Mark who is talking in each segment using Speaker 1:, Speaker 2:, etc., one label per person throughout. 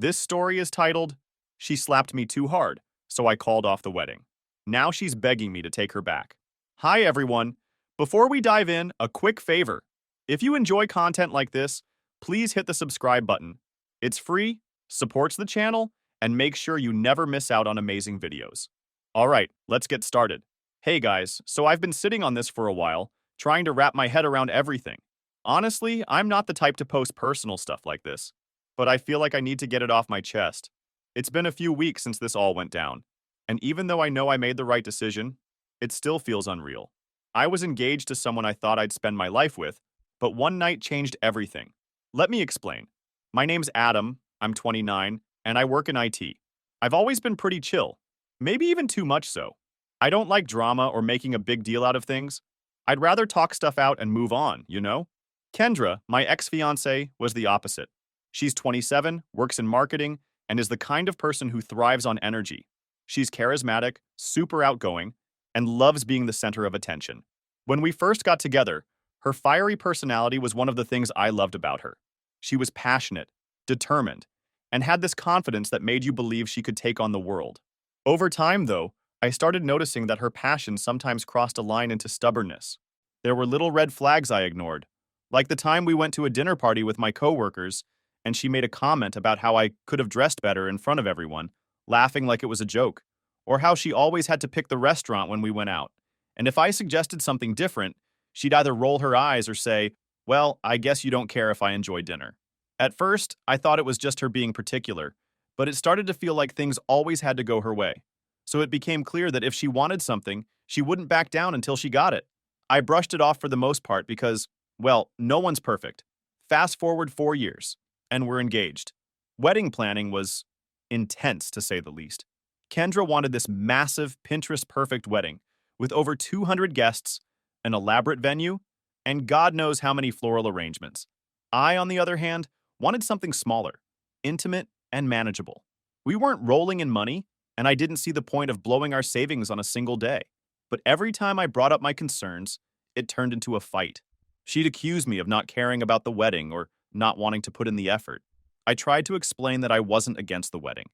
Speaker 1: This story is titled, She Slapped Me Too Hard, so I Called Off the Wedding. Now she's begging me to take her back. Hi, everyone. Before we dive in, a quick favor. If you enjoy content like this, please hit the subscribe button. It's free, supports the channel, and makes sure you never miss out on amazing videos. All right, let's get started. Hey guys, so I've been sitting on this for a while, trying to wrap my head around everything. Honestly, I'm not the type to post personal stuff like this, but I feel like I need to get it off my chest. It's been a few weeks since this all went down, and even though I know I made the right decision, it still feels unreal. I was engaged to someone I thought I'd spend my life with, but one night changed everything. Let me explain. My name's Adam, I'm 29, and I work in IT. I've always been pretty chill, maybe even too much so. I don't like drama or making a big deal out of things. I'd rather talk stuff out and move on, you know? Kendra, my ex-fiancée, was the opposite. She's 27, works in marketing, and is the kind of person who thrives on energy. She's charismatic, super outgoing, and loves being the center of attention. When we first got together, her fiery personality was one of the things I loved about her. She was passionate, determined, and had this confidence that made you believe she could take on the world. Over time, though, I started noticing that her passion sometimes crossed a line into stubbornness. There were little red flags I ignored, like the time we went to a dinner party with my coworkers, and she made a comment about how I could have dressed better in front of everyone, laughing like it was a joke, or how she always had to pick the restaurant when we went out. And if I suggested something different, she'd either roll her eyes or say, "Well, I guess you don't care if I enjoy dinner." At first, I thought it was just her being particular, but it started to feel like things always had to go her way. So it became clear that if she wanted something, she wouldn't back down until she got it. I brushed it off for the most part because, well, no one's perfect. Fast forward 4 years, and we're engaged. Wedding planning was intense, to say the least. Kendra wanted this massive, Pinterest-perfect wedding with over 200 guests, an elaborate venue, and God knows how many floral arrangements. I, on the other hand, wanted something smaller, intimate, and manageable. We weren't rolling in money, and I didn't see the point of blowing our savings on a single day. But every time I brought up my concerns, it turned into a fight. She'd accuse me of not caring about the wedding or not wanting to put in the effort. I tried to explain that I wasn't against the wedding.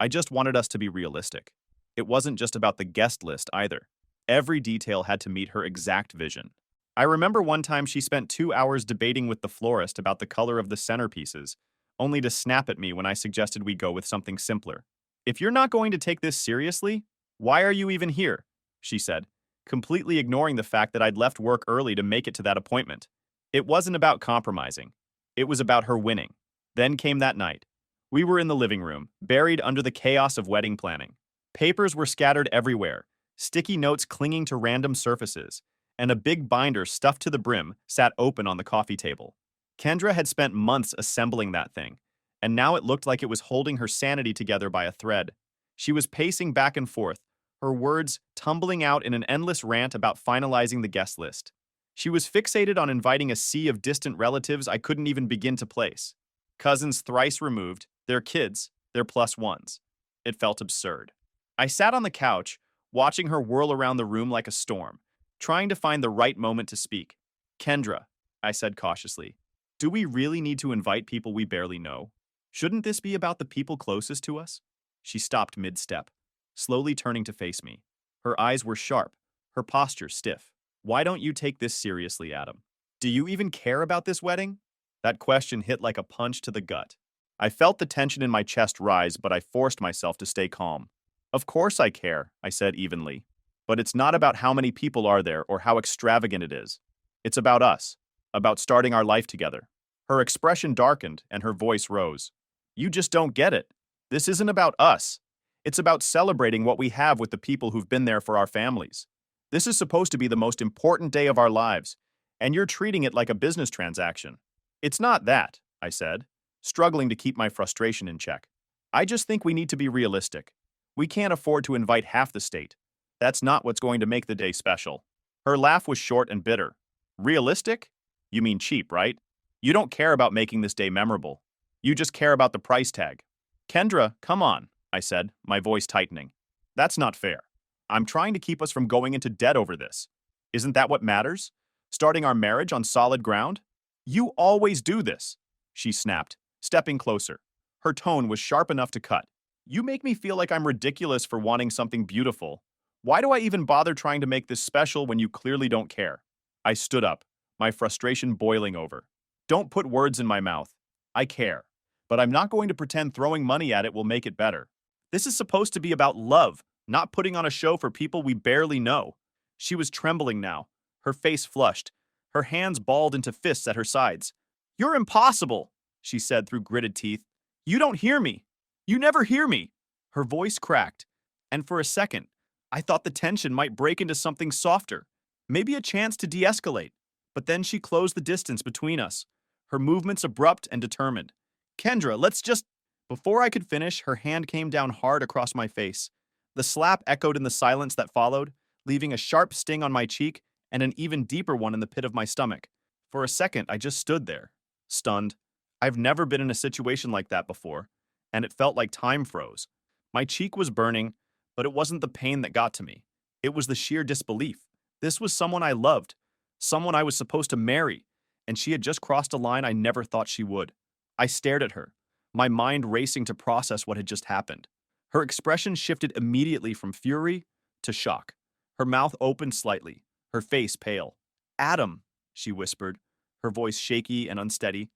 Speaker 1: I just wanted us to be realistic. It wasn't just about the guest list either. Every detail had to meet her exact vision. I remember one time she spent 2 hours debating with the florist about the color of the centerpieces, only to snap at me when I suggested we go with something simpler. "If you're not going to take this seriously, why are you even here?" she said, completely ignoring the fact that I'd left work early to make it to that appointment. It wasn't about compromising. It was about her winning. Then came that night. We were in the living room, buried under the chaos of wedding planning. Papers were scattered everywhere, sticky notes clinging to random surfaces, and a big binder stuffed to the brim sat open on the coffee table. Kendra had spent months assembling that thing, and now it looked like it was holding her sanity together by a thread. She was pacing back and forth, her words tumbling out in an endless rant about finalizing the guest list. She was fixated on inviting a sea of distant relatives I couldn't even begin to place. Cousins thrice removed, their kids, their plus ones. It felt absurd. I sat on the couch, watching her whirl around the room like a storm, trying to find the right moment to speak. "Kendra," I said cautiously, "do we really need to invite people we barely know? Shouldn't this be about the people closest to us?" She stopped mid-step, slowly turning to face me. Her eyes were sharp, her posture stiff. "Why don't you take this seriously, Adam? Do you even care about this wedding?" That question hit like a punch to the gut. I felt the tension in my chest rise, but I forced myself to stay calm. "Of course I care," I said evenly. "But it's not about how many people are there or how extravagant it is. It's about us, about starting our life together." Her expression darkened and her voice rose. "You just don't get it. This isn't about us. It's about celebrating what we have with the people who've been there for our families. This is supposed to be the most important day of our lives, and you're treating it like a business transaction." "It's not that," I said, struggling to keep my frustration in check. "I just think we need to be realistic. We can't afford to invite half the state. That's not what's going to make the day special." Her laugh was short and bitter. "Realistic? You mean cheap, right? You don't care about making this day memorable. You just care about the price tag." "Kendra, come on," I said, my voice tightening. "That's not fair. I'm trying to keep us from going into debt over this. Isn't that what matters? Starting our marriage on solid ground?" "You always do this," she snapped, stepping closer. Her tone was sharp enough to cut. You make me feel like I'm ridiculous for wanting something beautiful. Why do I even bother trying to make this special when you clearly don't care? I stood up, my frustration boiling over. Don't put words in my mouth. I care. But I'm not going to pretend throwing money at it will make it better. This is supposed to be about love, not putting on a show for people we barely know. She was trembling now, her face flushed, her hands balled into fists at her sides. You're impossible, she said through gritted teeth. You don't hear me. You never hear me. Her voice cracked, and for a second, I thought the tension might break into something softer, maybe a chance to de-escalate. But then she closed the distance between us, her movements abrupt and determined. Kendra, let's just... Before I could finish, her hand came down hard across my face. The slap echoed in the silence that followed, leaving a sharp sting on my cheek and an even deeper one in the pit of my stomach. For a second, I just stood there, stunned. I've never been in a situation like that before, and it felt like time froze. My cheek was burning, but it wasn't the pain that got to me. It was the sheer disbelief. This was someone I loved, someone I was supposed to marry, and she had just crossed a line I never thought she would. I stared at her, my mind racing to process what had just happened. Her expression shifted immediately from fury to shock. Her mouth opened slightly, her face pale. Adam, she whispered, her voice shaky and unsteady.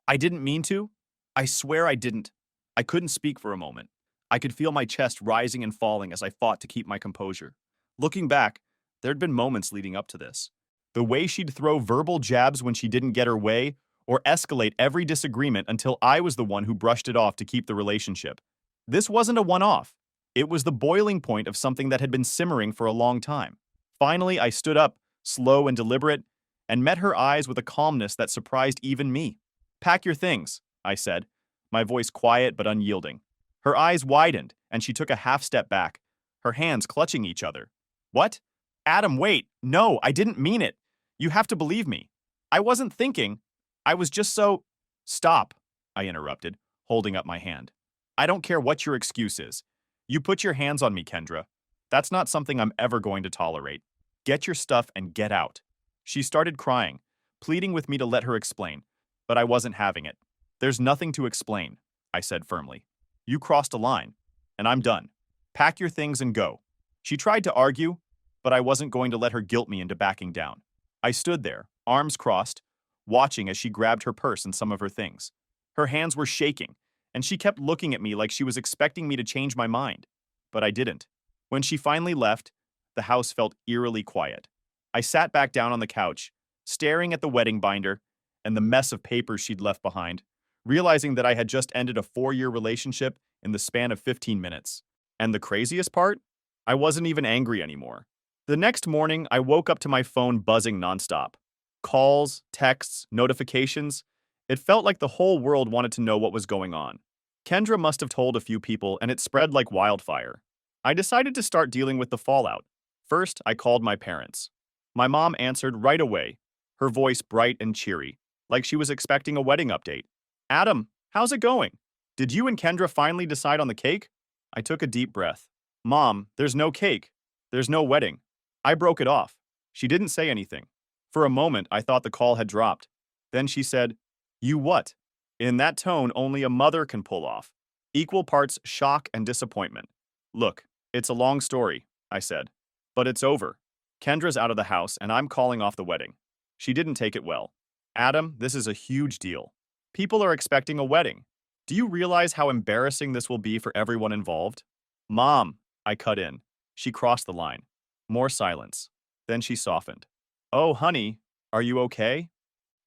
Speaker 1: I didn't mean to. I swear I didn't. I couldn't speak for a moment. I could feel my chest rising and falling as I fought to keep my composure. Looking back, there'd been moments leading up to this. The way she'd throw verbal jabs when she didn't get her way, or escalate every disagreement until I was the one who brushed it off to keep the relationship. This wasn't a one-off. It was the boiling point of something that had been simmering for a long time. Finally, I stood up, slow and deliberate, and met her eyes with a calmness that surprised even me. Pack your things, I said, my voice quiet but unyielding. Her eyes widened, and she took a half step back, her hands clutching each other. What? Adam, wait. No, I didn't mean it. You have to believe me. I wasn't thinking. I was just so... Stop, I interrupted, holding up my hand. I don't care what your excuse is. You put your hands on me, Kendra. That's not something I'm ever going to tolerate. Get your stuff and get out. She started crying, pleading with me to let her explain, but I wasn't having it. There's nothing to explain, I said firmly. You crossed a line, and I'm done. Pack your things and go. She tried to argue, but I wasn't going to let her guilt me into backing down. I stood there, arms crossed, watching as she grabbed her purse and some of her things. Her hands were shaking, and she kept looking at me like she was expecting me to change my mind. But I didn't. When she finally left, the house felt eerily quiet. I sat back down on the couch, staring at the wedding binder and the mess of papers she'd left behind, realizing that I had just ended a 4-year relationship in the span of 15 minutes. And the craziest part? I wasn't even angry anymore. The next morning, I woke up to my phone buzzing nonstop. Calls, texts, notifications. It felt like the whole world wanted to know what was going on. Kendra must have told a few people, and it spread like wildfire. I decided to start dealing with the fallout. First, I called my parents. My mom answered right away, her voice bright and cheery, like she was expecting a wedding update. Adam, how's it going? Did you and Kendra finally decide on the cake? I took a deep breath. Mom, there's no cake. There's no wedding. I broke it off. She didn't say anything. For a moment, I thought the call had dropped. Then she said, You what? In that tone only a mother can pull off. Equal parts shock and disappointment. Look, it's a long story, I said. But it's over. Kendra's out of the house, and I'm calling off the wedding. She didn't take it well. Adam, this is a huge deal. People are expecting a wedding. Do you realize how embarrassing this will be for everyone involved? Mom, I cut in. She crossed the line. More silence. Then she softened. Oh, honey, are you okay?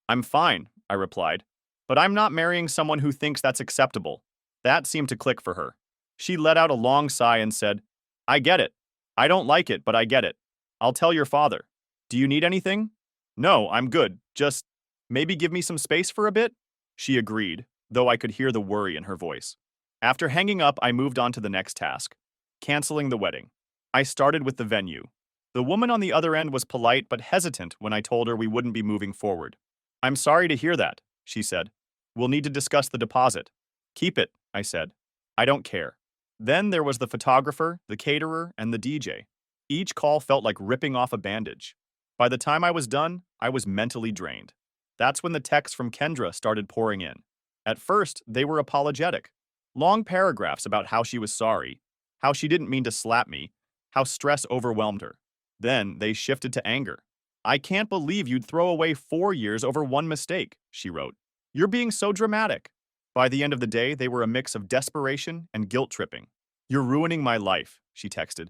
Speaker 1: I'm fine, I replied. But I'm not marrying someone who thinks that's acceptable. That seemed to click for her. She let out a long sigh and said, I get it. I don't like it, but I get it. I'll tell your father. Do you need anything? No, I'm good. Just maybe give me some space for a bit? She agreed, though I could hear the worry in her voice. After hanging up, I moved on to the next task, canceling the wedding. I started with the venue. The woman on the other end was polite but hesitant when I told her we wouldn't be moving forward. I'm sorry to hear that, she said. We'll need to discuss the deposit. Keep it, I said. I don't care. Then there was the photographer, the caterer, and the DJ. Each call felt like ripping off a bandage. By the time I was done, I was mentally drained. That's when the texts from Kendra started pouring in. At first, they were apologetic. Long paragraphs about how she was sorry, how she didn't mean to slap me, how stress overwhelmed her. Then they shifted to anger. I can't believe you'd throw away 4 years over one mistake, she wrote. You're being so dramatic. By the end of the day, they were a mix of desperation and guilt tripping. You're ruining my life, she texted.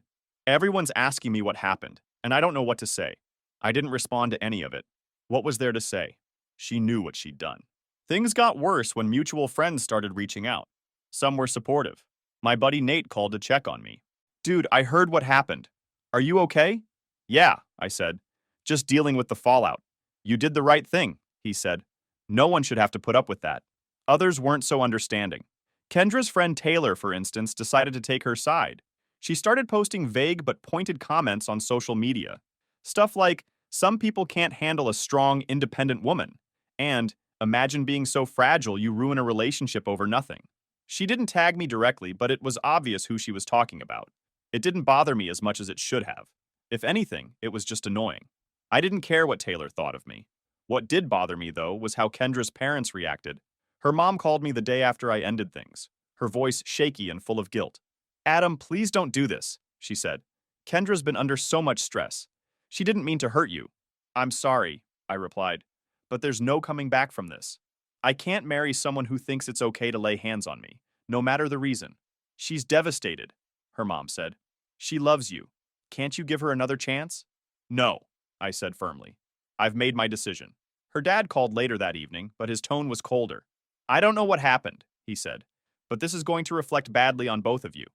Speaker 1: Everyone's asking me what happened, and I don't know what to say. I didn't respond to any of it. What was there to say? She knew what she'd done. Things got worse when mutual friends started reaching out. Some were supportive. My buddy Nate called to check on me. Dude, I heard what happened. Are you okay? Yeah, I said. Just dealing with the fallout. You did the right thing, he said. No one should have to put up with that. Others weren't so understanding. Kendra's friend Taylor, for instance, decided to take her side. She started posting vague but pointed comments on social media. Stuff like, some people can't handle a strong, independent woman, and imagine being so fragile you ruin a relationship over nothing. She didn't tag me directly, but it was obvious who she was talking about. It didn't bother me as much as it should have. If anything, it was just annoying. I didn't care what Taylor thought of me. What did bother me, though, was how Kendra's parents reacted. Her mom called me the day after I ended things, her voice shaky and full of guilt. Adam, please don't do this, she said. Kendra's been under so much stress. She didn't mean to hurt you. I'm sorry, I replied, but there's no coming back from this. I can't marry someone who thinks it's okay to lay hands on me, no matter the reason. She's devastated, her mom said. She loves you. Can't you give her another chance? No, I said firmly. I've made my decision. Her dad called later that evening, but his tone was colder. I don't know what happened, he said, but this is going to reflect badly on both of you.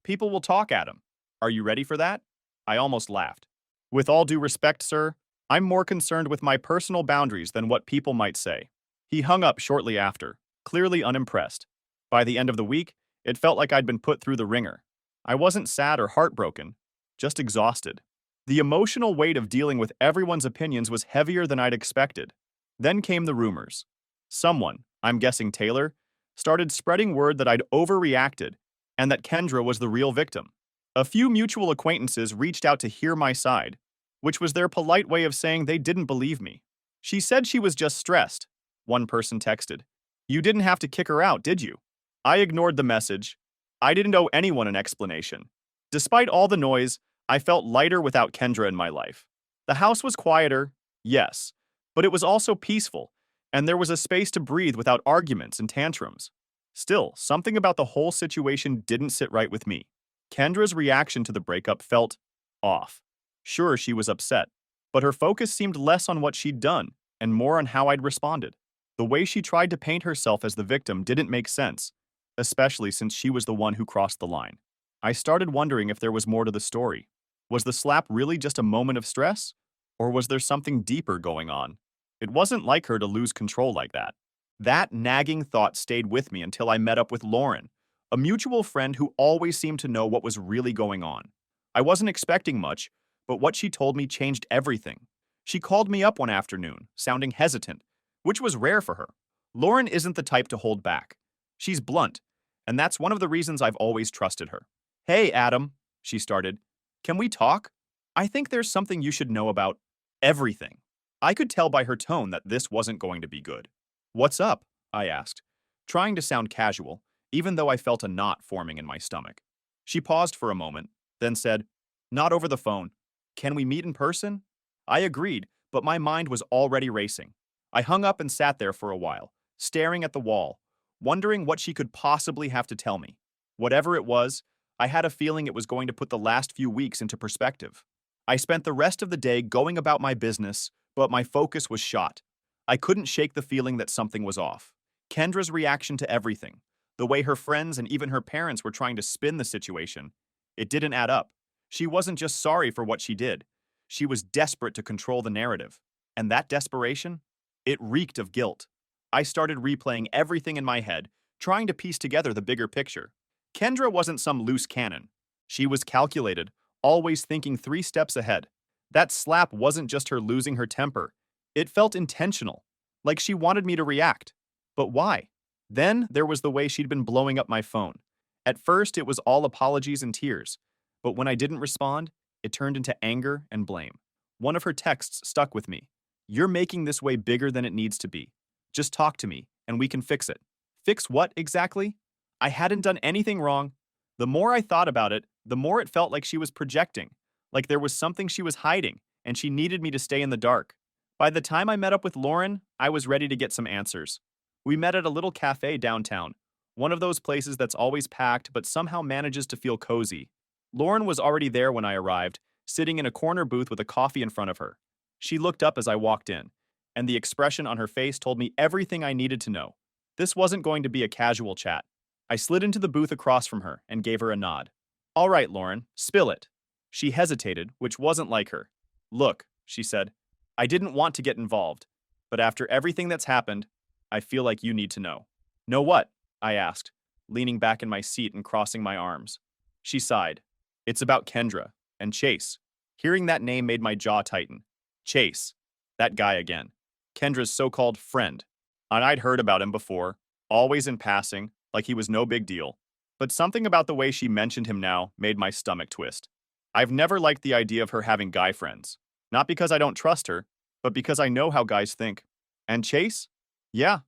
Speaker 1: People will talk, Adam. Are you ready for that? I almost laughed. With all due respect, sir, I'm more concerned with my personal boundaries than what people might say. He hung up shortly after, clearly unimpressed. By the end of the week, it felt like I'd been put through the ringer. I wasn't sad or heartbroken, just exhausted. The emotional weight of dealing with everyone's opinions was heavier than I'd expected. Then came the rumors. Someone, I'm guessing Taylor, started spreading word that I'd overreacted and that Kendra was the real victim. A few mutual acquaintances reached out to hear my side, which was their polite way of saying they didn't believe me. She said she was just stressed, one person texted. You didn't have to kick her out, did you? I ignored the message. I didn't owe anyone an explanation. Despite all the noise, I felt lighter without Kendra in my life. The house was quieter, yes, but it was also peaceful, and there was a space to breathe without arguments and tantrums. Still, something about the whole situation didn't sit right with me. Kendra's reaction to the breakup felt off. Sure, she was upset, but her focus seemed less on what she'd done and more on how I'd responded. The way she tried to paint herself as the victim didn't make sense, especially since she was the one who crossed the line. I started wondering if there was more to the story. Was the slap really just a moment of stress? Or was there something deeper going on? It wasn't like her to lose control like that. That nagging thought stayed with me until I met up with Lauren, a mutual friend who always seemed to know what was really going on. I wasn't expecting much, but what she told me changed everything. She called me up one afternoon, sounding hesitant, which was rare for her. Lauren isn't the type to hold back. She's blunt, and that's one of the reasons I've always trusted her. Hey, Adam, she started. Can we talk? I think there's something you should know about everything. I could tell by her tone that this wasn't going to be good. What's up? I asked, trying to sound casual, even though I felt a knot forming in my stomach. She paused for a moment, then said, Not over the phone. Can we meet in person? I agreed, but my mind was already racing. I hung up and sat there for a while, staring at the wall, wondering what she could possibly have to tell me. Whatever it was, I had a feeling it was going to put the last few weeks into perspective. I spent the rest of the day going about my business, but my focus was shot. I couldn't shake the feeling that something was off. Kendra's reaction to everything, the way her friends and even her parents were trying to spin the situation, it didn't add up. She wasn't just sorry for what she did. She was desperate to control the narrative. And that desperation? It reeked of guilt. I started replaying everything in my head, trying to piece together the bigger picture. Kendra wasn't some loose cannon. She was calculated, always thinking 3 steps ahead. That slap wasn't just her losing her temper. It felt intentional, like she wanted me to react. But why? Then there was the way she'd been blowing up my phone. At first, it was all apologies and tears. But when I didn't respond, it turned into anger and blame. One of her texts stuck with me. You're making this way bigger than it needs to be. Just talk to me, and we can fix it. Fix what exactly? I hadn't done anything wrong. The more I thought about it, the more it felt like she was projecting, like there was something she was hiding, and she needed me to stay in the dark. By the time I met up with Lauren, I was ready to get some answers. We met at a little cafe downtown, one of those places that's always packed but somehow manages to feel cozy. Lauren was already there when I arrived, sitting in a corner booth with a coffee in front of her. She looked up as I walked in, and the expression on her face told me everything I needed to know. This wasn't going to be a casual chat. I slid into the booth across from her and gave her a nod. All right, Lauren, spill it. She hesitated, which wasn't like her. Look, she said, I didn't want to get involved, but after everything that's happened, I feel like you need to know. Know what? I asked, leaning back in my seat and crossing my arms. She sighed. It's about Kendra and Chase. Hearing that name made my jaw tighten. Chase. That guy again. Kendra's so-called friend. And I'd heard about him before, always in passing, like he was no big deal. But something about the way she mentioned him now made my stomach twist. I've never liked the idea of her having guy friends. Not because I don't trust her, but because I know how guys think. And Chase? Yeah,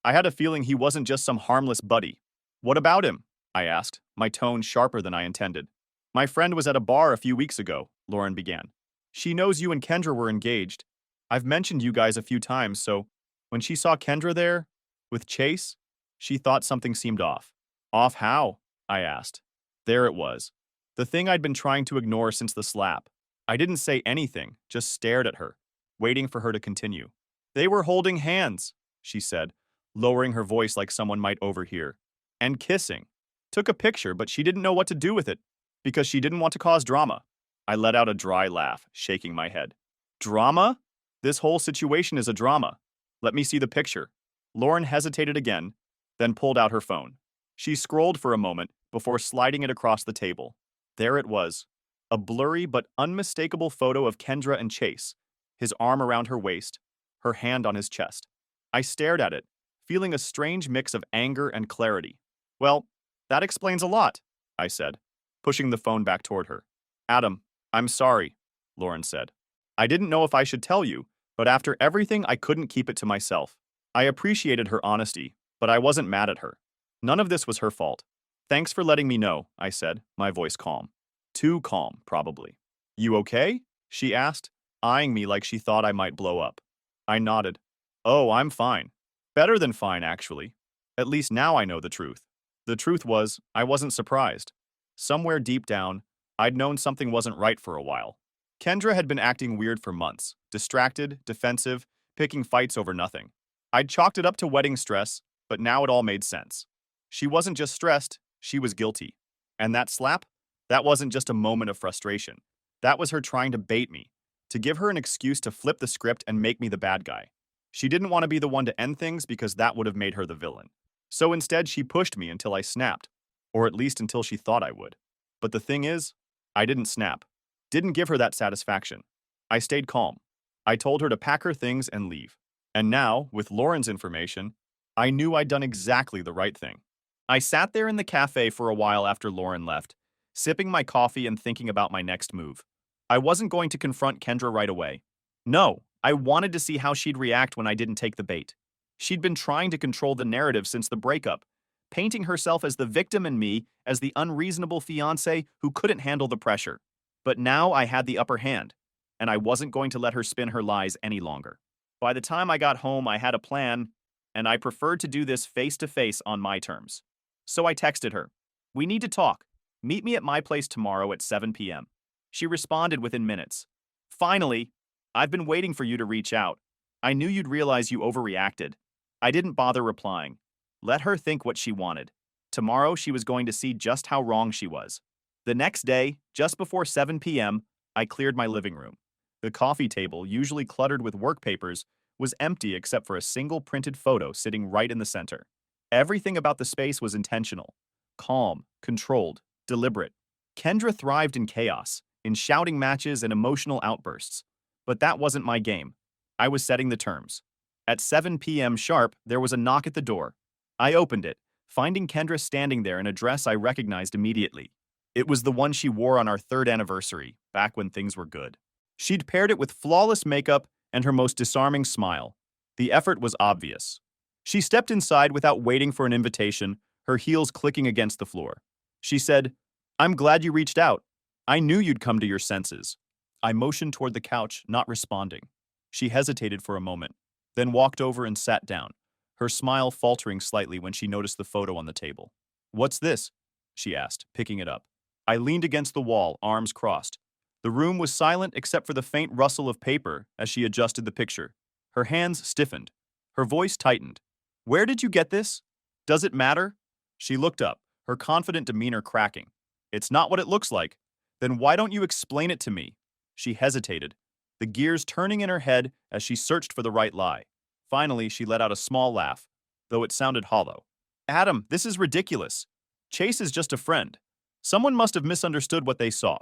Speaker 1: I had a feeling he wasn't just some harmless buddy. What about him? I asked, my tone sharper than I intended. My friend was at a bar a few weeks ago, Lauren began. She knows you and Kendra were engaged. I've mentioned you guys a few times, so when she saw Kendra there, with Chase, she thought something seemed off. Off how? I asked. There it was. The thing I'd been trying to ignore since the slap. I didn't say anything, just stared at her, waiting for her to continue. They were holding hands, she said, lowering her voice like someone might overhear. And kissing. Took a picture, but she didn't know what to do with it, because she didn't want to cause drama. I let out a dry laugh, shaking my head. Drama? This whole situation is a drama. Let me see the picture. Lauren hesitated again, then pulled out her phone. She scrolled for a moment before sliding it across the table. There it was, a blurry but unmistakable photo of Kendra and Chase, his arm around her waist, her hand on his chest. I stared at it, feeling a strange mix of anger and clarity. Well, that explains a lot, I said, pushing the phone back toward her. Adam, I'm sorry, Lauren said. I didn't know if I should tell you, but after everything, I couldn't keep it to myself. I appreciated her honesty, but I wasn't mad at her. None of this was her fault. Thanks for letting me know, I said, my voice calm. Too calm, probably. You okay? She asked, eyeing me like she thought I might blow up. I nodded. Oh, I'm fine. Better than fine, actually. At least now I know the truth. The truth was, I wasn't surprised. Somewhere deep down, I'd known something wasn't right for a while. Kendra had been acting weird for months, distracted, defensive, picking fights over nothing. I'd chalked it up to wedding stress, but now it all made sense. She wasn't just stressed, she was guilty. And that slap? That wasn't just a moment of frustration. That was her trying to bait me, to give her an excuse to flip the script and make me the bad guy. She didn't want to be the one to end things because that would have made her the villain. So instead, she pushed me until I snapped, or at least until she thought I would. But the thing is, I didn't snap. Didn't give her that satisfaction. I stayed calm. I told her to pack her things and leave. And now, with Lauren's information, I knew I'd done exactly the right thing. I sat there in the cafe for a while after Lauren left, sipping my coffee and thinking about my next move. I wasn't going to confront Kendra right away. No, I wanted to see how she'd react when I didn't take the bait. She'd been trying to control the narrative since the breakup, painting herself as the victim and me as the unreasonable fiancé who couldn't handle the pressure. But now I had the upper hand, and I wasn't going to let her spin her lies any longer. By the time I got home, I had a plan, and I preferred to do this face-to-face on my terms. So I texted her, "We need to talk. Meet me at my place tomorrow at 7 p.m. She responded within minutes. Finally, I've been waiting for you to reach out. I knew you'd realize you overreacted. I didn't bother replying. Let her think what she wanted. Tomorrow, she was going to see just how wrong she was. The next day, just before 7 p.m., I cleared my living room. The coffee table, usually cluttered with work papers, was empty except for a single printed photo sitting right in the center. Everything about the space was intentional. Calm, controlled, deliberate. Kendra thrived in chaos, in shouting matches and emotional outbursts. But that wasn't my game. I was setting the terms. At 7 p.m. sharp, there was a knock at the door. I opened it, finding Kendra standing there in a dress I recognized immediately. It was the one she wore on our third anniversary, back when things were good. She'd paired it with flawless makeup and her most disarming smile. The effort was obvious. She stepped inside without waiting for an invitation, her heels clicking against the floor. She said, "I'm glad you reached out. I knew you'd come to your senses." I motioned toward the couch, not responding. She hesitated for a moment, then walked over and sat down, her smile faltering slightly when she noticed the photo on the table. "What's this?" she asked, picking it up. I leaned against the wall, arms crossed. The room was silent except for the faint rustle of paper as she adjusted the picture. Her hands stiffened. Her voice tightened. "Where did you get this? Does it matter?" She looked up, her confident demeanor cracking. "It's not what it looks like. Then why don't you explain it to me?" She hesitated, the gears turning in her head as she searched for the right lie. Finally, she let out a small laugh, though it sounded hollow. "Adam, this is ridiculous. Chase is just a friend. Someone must have misunderstood what they saw."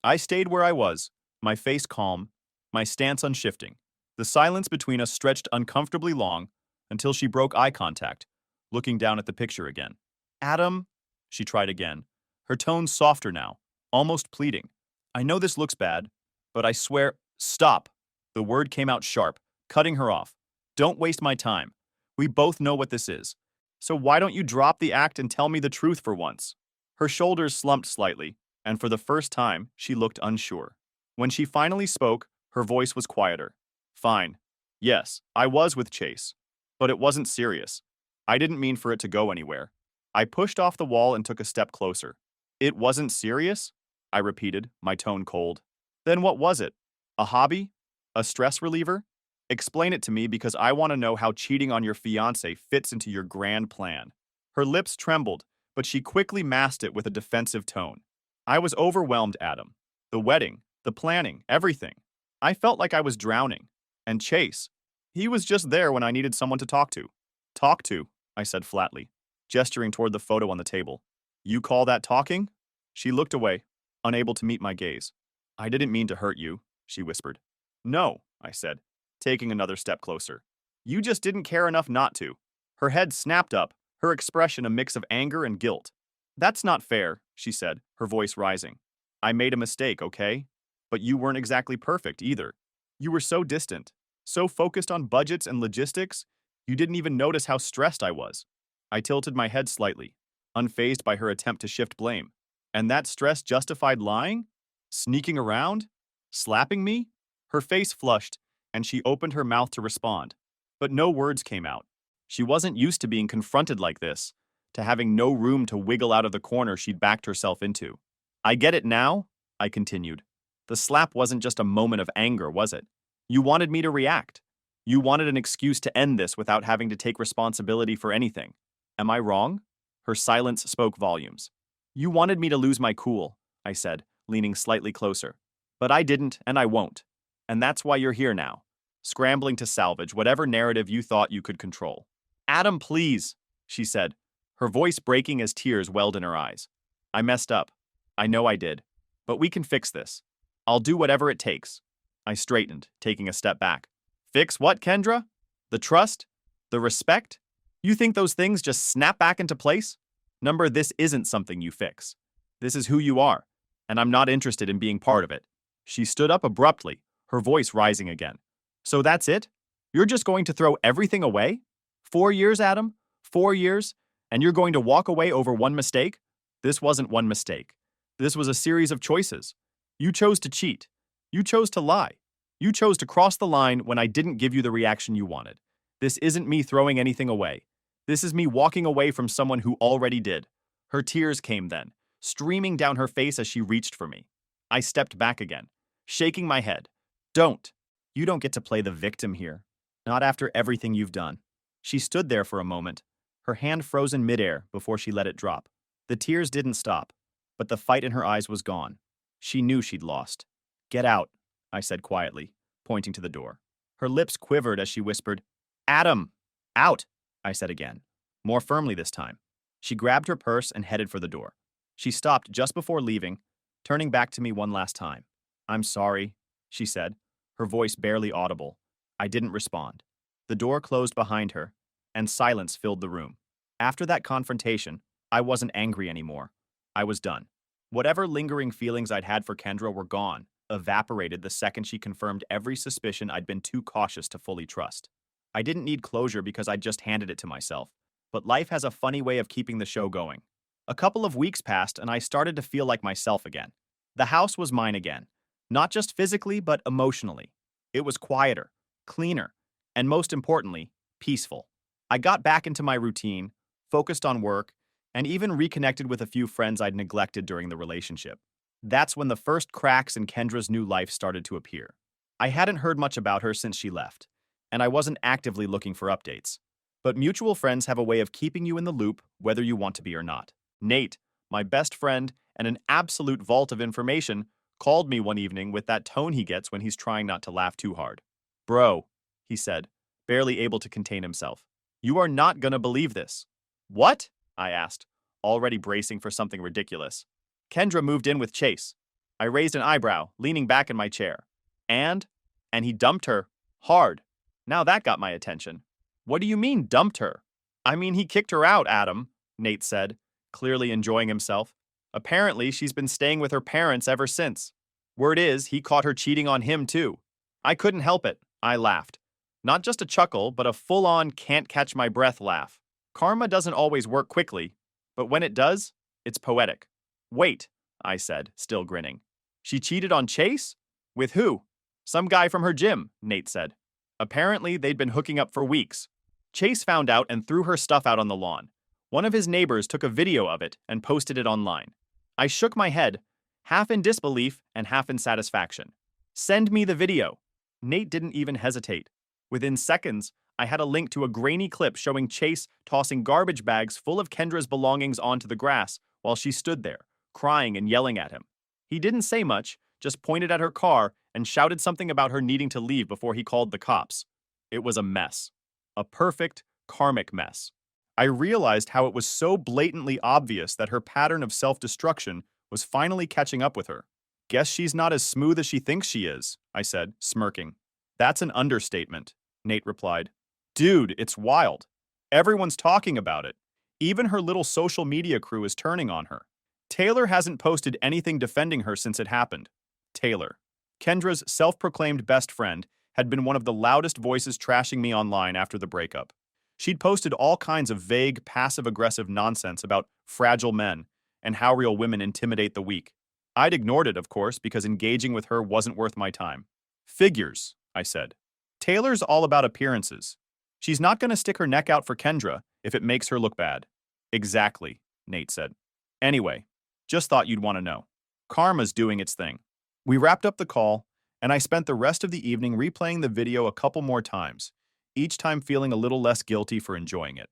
Speaker 1: I stayed where I was, my face calm, my stance unshifting. The silence between us stretched uncomfortably long until she broke eye contact, looking down at the picture again. "Adam," she tried again, her tone softer now, almost pleading. "I know this looks bad, but I swear—" "Stop!" The word came out sharp, cutting her off. "Don't waste my time. We both know what this is. So why don't you drop the act and tell me the truth for once?" Her shoulders slumped slightly, and for the first time, she looked unsure. When she finally spoke, her voice was quieter. "Fine. Yes, I was with Chase. But it wasn't serious. I didn't mean for it to go anywhere." I pushed off the wall and took a step closer. "It wasn't serious?" I repeated, my tone cold. "Then what was it? A hobby? A stress reliever? Explain it to me because I want to know how cheating on your fiancé fits into your grand plan." Her lips trembled, but she quickly masked it with a defensive tone. "I was overwhelmed, Adam. The wedding, the planning, everything. I felt like I was drowning. And Chase, he was just there when I needed someone to talk to." "Talk to," I said flatly, gesturing toward the photo on the table. "You call that talking?" She looked away, unable to meet my gaze. "I didn't mean to hurt you," she whispered. "No," I said, taking another step closer. "You just didn't care enough not to." Her head snapped up, her expression a mix of anger and guilt. "That's not fair," she said, her voice rising. "I made a mistake, okay? But you weren't exactly perfect either. You were so distant, so focused on budgets and logistics, you didn't even notice how stressed I was." I tilted my head slightly, unfazed by her attempt to shift blame. "And that stress justified lying? Sneaking around? Slapping me?" Her face flushed, and she opened her mouth to respond. But no words came out. She wasn't used to being confronted like this, to having no room to wiggle out of the corner she'd backed herself into. "I get it now," I continued. "The slap wasn't just a moment of anger, was it? You wanted me to react. You wanted an excuse to end this without having to take responsibility for anything. Am I wrong?" Her silence spoke volumes. "You wanted me to lose my cool," I said, leaning slightly closer. "But I didn't, and I won't. And that's why you're here now, scrambling to salvage whatever narrative you thought you could control." "Adam, please," she said, her voice breaking as tears welled in her eyes. "I messed up. I know I did. But we can fix this. I'll do whatever it takes." I straightened, taking a step back. "Fix what, Kendra? The trust? The respect? You think those things just snap back into place? Number, this isn't something you fix. This is who you are, and I'm not interested in being part of it." She stood up abruptly, her voice rising again. "So that's it? You're just going to throw everything away? 4 years, Adam? 4 years? And you're going to walk away over one mistake?" "This wasn't one mistake. This was a series of choices. You chose to cheat. You chose to lie. You chose to cross the line when I didn't give you the reaction you wanted. This isn't me throwing anything away. This is me walking away from someone who already did." Her tears came then, streaming down her face as she reached for me. I stepped back again, shaking my head. "Don't. You don't get to play the victim here. Not after everything you've done." She stood there for a moment, her hand frozen midair before she let it drop. The tears didn't stop, but the fight in her eyes was gone. She knew she'd lost. "Get out," I said quietly, pointing to the door. Her lips quivered as she whispered, "Adam!" "Out," I said again, more firmly this time. She grabbed her purse and headed for the door. She stopped just before leaving, turning back to me one last time. "I'm sorry," she said, her voice barely audible. I didn't respond. The door closed behind her, and silence filled the room. After that confrontation, I wasn't angry anymore. I was done. Whatever lingering feelings I'd had for Kendra were gone, evaporated the second she confirmed every suspicion I'd been too cautious to fully trust. I didn't need closure because I just handed it to myself. But life has a funny way of keeping the show going. A couple of weeks passed and I started to feel like myself again. The house was mine again. Not just physically, but emotionally. It was quieter, cleaner, and most importantly, peaceful. I got back into my routine, focused on work, and even reconnected with a few friends I'd neglected during the relationship. That's when the first cracks in Kendra's new life started to appear. I hadn't heard much about her since she left, and I wasn't actively looking for updates. But mutual friends have a way of keeping you in the loop, whether you want to be or not. Nate, my best friend and an absolute vault of information, called me one evening with that tone he gets when he's trying not to laugh too hard. Bro, he said, barely able to contain himself. You are not gonna believe this. What? I asked, already bracing for something ridiculous. Kendra moved in with Chase. I raised an eyebrow, leaning back in my chair. And? And he dumped her. Hard. Now that got my attention. What do you mean, dumped her? I mean, he kicked her out, Adam, Nate said, clearly enjoying himself. Apparently, she's been staying with her parents ever since. Word is, he caught her cheating on him, too. I couldn't help it. I laughed. Not just a chuckle, but a full-on can't-catch-my-breath laugh. Karma doesn't always work quickly, but when it does, it's poetic. Wait, I said, still grinning. She cheated on Chase? With who? Some guy from her gym, Nate said. Apparently, they'd been hooking up for weeks. Chase found out and threw her stuff out on the lawn. One of his neighbors took a video of it and posted it online. I shook my head, half in disbelief and half in satisfaction. Send me the video. Nate didn't even hesitate. Within seconds, I had a link to a grainy clip showing Chase tossing garbage bags full of Kendra's belongings onto the grass while she stood there, crying and yelling at him. He didn't say much, just pointed at her car and shouted something about her needing to leave before he called the cops. It was a mess. A perfect, karmic mess. I realized how it was so blatantly obvious that her pattern of self-destruction was finally catching up with her. Guess she's not as smooth as she thinks she is, I said, smirking. That's an understatement, Nate replied. Dude, it's wild. Everyone's talking about it. Even her little social media crew is turning on her. Taylor hasn't posted anything defending her since it happened. Taylor, Kendra's self-proclaimed best friend, had been one of the loudest voices trashing me online after the breakup. She'd posted all kinds of vague, passive-aggressive nonsense about fragile men and how real women intimidate the weak. I'd ignored it, of course, because engaging with her wasn't worth my time. Figures, I said. Taylor's all about appearances. She's not going to stick her neck out for Kendra if it makes her look bad. Exactly, Nate said. Anyway, just thought you'd want to know. Karma's doing its thing. We wrapped up the call, and I spent the rest of the evening replaying the video a couple more times, each time feeling a little less guilty for enjoying it.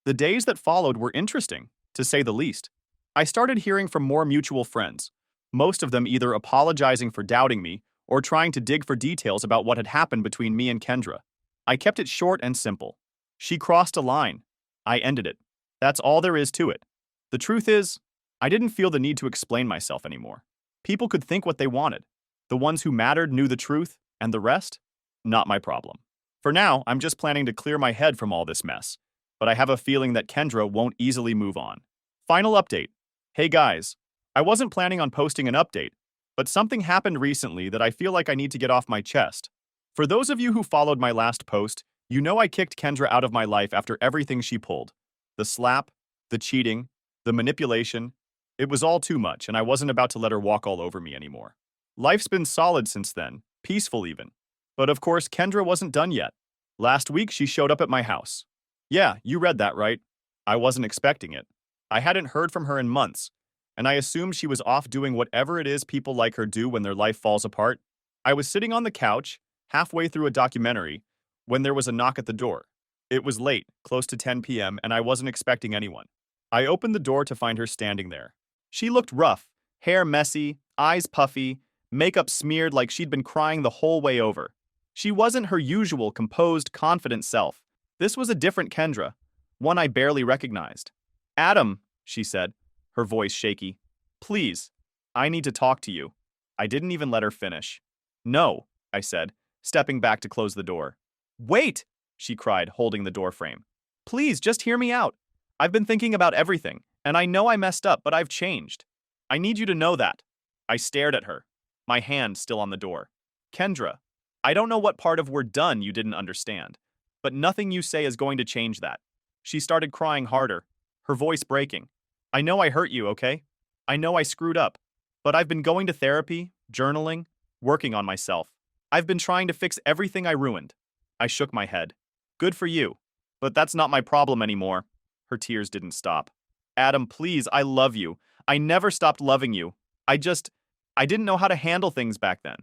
Speaker 1: The days that followed were interesting, to say the least. I started hearing from more mutual friends, most of them either apologizing for doubting me or trying to dig for details about what had happened between me and Kendra. I kept it short and simple. She crossed a line. I ended it. That's all there is to it. The truth is, I didn't feel the need to explain myself anymore. People could think what they wanted. The ones who mattered knew the truth, and the rest? Not my problem. For now, I'm just planning to clear my head from all this mess, but I have a feeling that Kendra won't easily move on. Final update. Hey guys, I wasn't planning on posting an update, but something happened recently that I feel like I need to get off my chest. For those of you who followed my last post, you know I kicked Kendra out of my life after everything she pulled. The slap, the cheating, the manipulation. It was all too much, and I wasn't about to let her walk all over me anymore. Life's been solid since then, peaceful even. But of course, Kendra wasn't done yet. Last week, she showed up at my house. Yeah, you read that right. I wasn't expecting it. I hadn't heard from her in months, and I assumed she was off doing whatever it is people like her do when their life falls apart. I was sitting on the couch, halfway through a documentary, when there was a knock at the door. It was late, close to 10 p.m., and I wasn't expecting anyone. I opened the door to find her standing there. She looked rough, hair messy, eyes puffy, makeup smeared like she'd been crying the whole way over. She wasn't her usual composed, confident self. This was a different Kendra, one I barely recognized. Adam, she said, her voice shaky. Please, I need to talk to you. I didn't even let her finish. No, I said, stepping back to close the door. Wait, she cried, holding the door frame. Please, just hear me out. I've been thinking about everything, and I know I messed up, but I've changed. I need you to know that. I stared at her, my hand still on the door. Kendra, I don't know what part of we're done you didn't understand, but nothing you say is going to change that. She started crying harder, her voice breaking. I know I hurt you, okay? I know I screwed up, but I've been going to therapy, journaling, working on myself. I've been trying to fix everything I ruined. I shook my head. Good for you. But that's not my problem anymore. Her tears didn't stop. Adam, please, I love you. I never stopped loving you. I didn't know how to handle things back then.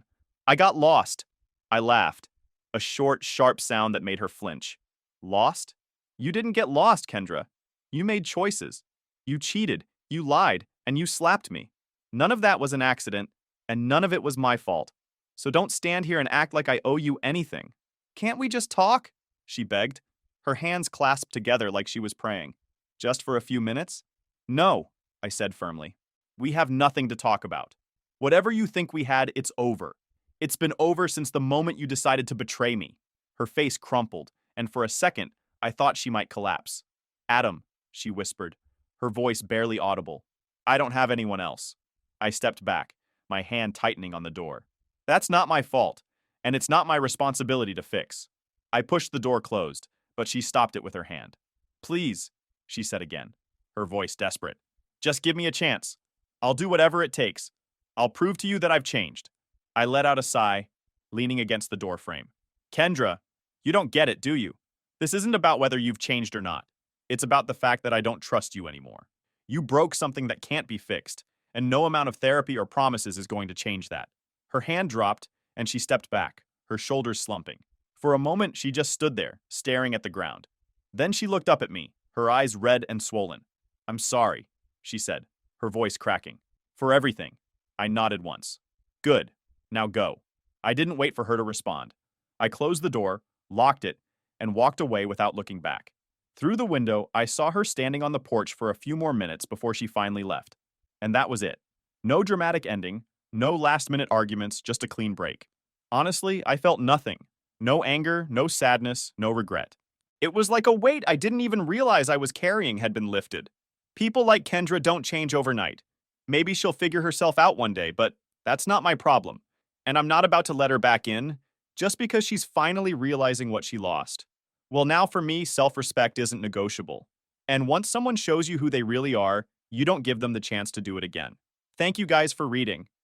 Speaker 1: I got lost. I laughed. A short, sharp sound that made her flinch. Lost? You didn't get lost, Kendra. You made choices. You cheated, you lied, and you slapped me. None of that was an accident, and none of it was my fault. So don't stand here and act like I owe you anything. Can't we just talk? She begged, her hands clasped together like she was praying. Just for a few minutes? No, I said firmly. We have nothing to talk about. Whatever you think we had, it's over. It's been over since the moment you decided to betray me. Her face crumpled, and for a second, I thought she might collapse. Adam, she whispered, her voice barely audible. I don't have anyone else. I stepped back, my hand tightening on the door. That's not my fault, and it's not my responsibility to fix. I pushed the door closed, but she stopped it with her hand. Please, she said again, her voice desperate. Just give me a chance. I'll do whatever it takes. I'll prove to you that I've changed. I let out a sigh, leaning against the door frame. Kendra, you don't get it, do you? This isn't about whether you've changed or not. It's about the fact that I don't trust you anymore. You broke something that can't be fixed, and no amount of therapy or promises is going to change that. Her hand dropped, and she stepped back, her shoulders slumping. For a moment, she just stood there, staring at the ground. Then she looked up at me, her eyes red and swollen. I'm sorry, she said, her voice cracking. For everything. I nodded once. Good. Now go. I didn't wait for her to respond. I closed the door, locked it, and walked away without looking back. Through the window, I saw her standing on the porch for a few more minutes before she finally left. And that was it. No dramatic ending, no last-minute arguments, just a clean break. Honestly, I felt nothing. No anger, no sadness, no regret. It was like a weight I didn't even realize I was carrying had been lifted. People like Kendra don't change overnight. Maybe she'll figure herself out one day, but that's not my problem. And I'm not about to let her back in, just because she's finally realizing what she lost. Well, now for me, self-respect isn't negotiable. And once someone shows you who they really are, you don't give them the chance to do it again. Thank you guys for reading.